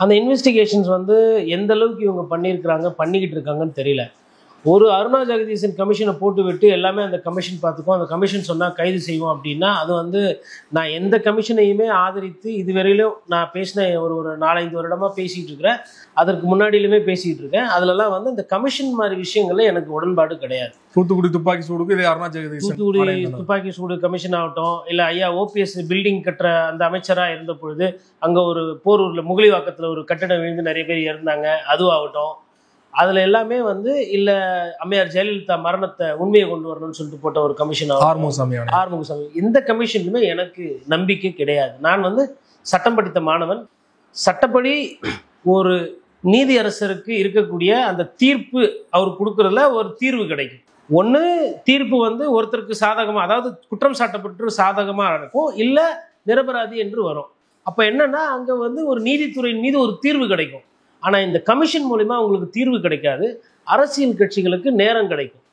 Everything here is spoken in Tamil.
அந்த இன்வெஸ்டிகேஷன்ஸ் வந்து எந்த அளவுக்கு இவங்க பண்ணிக்கிட்டு இருக்காங்கன்னு தெரியல. ஒரு அருணா ஜெகதீசன் கமிஷனை போட்டு விட்டு எல்லாமே அந்த கமிஷன் பார்த்துக்கும், அந்த கமிஷன் சொன்னால் கைது செய்வோம் அப்படின்னா, அது வந்து நான் எந்த கமிஷனையுமே ஆதரித்து இதுவரையிலும் நான் பேசின ஒரு 4-5 வருடமாக பேசிகிட்டு இருக்கிறேன். அதற்கு முன்னாடியிலுமே பேசிகிட்டு இருக்கேன். அதிலலாம் வந்து இந்த கமிஷன் மாதிரி விஷயங்கள்ல எனக்கு உடன்பாடு கிடையாது. தூத்துக்குடி துப்பாக்கி சூடுக்கு இதே அருணா ஜெகதீசன், தூத்துக்குடி துப்பாக்கி சூடு கமிஷன் ஆகட்டும், இல்லை ஐயா ஓபிஎஸ் பில்டிங் கட்டுற அந்த அமைச்சராக இருந்த பொழுது அங்கே ஒரு போரூரில் முகலிவாக்கத்தில் ஒரு கட்டடம் விழுந்து நிறைய பேர் இறந்தாங்க, அதுவாகட்டும். அதில் எல்லாமே வந்து இல்லை அம்மையார் ஜெயலலிதா மரணத்தை உண்மையை கொண்டு வரணும்னு சொல்லிட்டு போட்ட ஒரு கமிஷன் ஆறுமுகசாமி, இந்த கமிஷனுமே எனக்கு நம்பிக்கை கிடையாது. நான் வந்து சட்டம் படித்த மாணவன். சட்டப்படி ஒரு நீதியரசருக்கு இருக்கக்கூடிய அந்த தீர்ப்பு அவர் கொடுக்கறதுல ஒரு தீர்வு கிடைக்கும். ஒன்று தீர்ப்பு வந்து ஒருத்தருக்கு சாதகமாக, அதாவது குற்றம் சாட்டப்பட்டு சாதகமாக இருக்கும், இல்லை நிரபராதி என்று வரும். அப்போ என்னன்னா அங்கே வந்து ஒரு நீதித்துறையின் மீது ஒரு தீர்வு கிடைக்கும். ஆனால் இந்த கமிஷன் மூலிமா உங்களுக்கு தீர்வு கிடைக்காது. அரசியல் கட்சிகளுக்கு நேரம் கிடைக்கும்.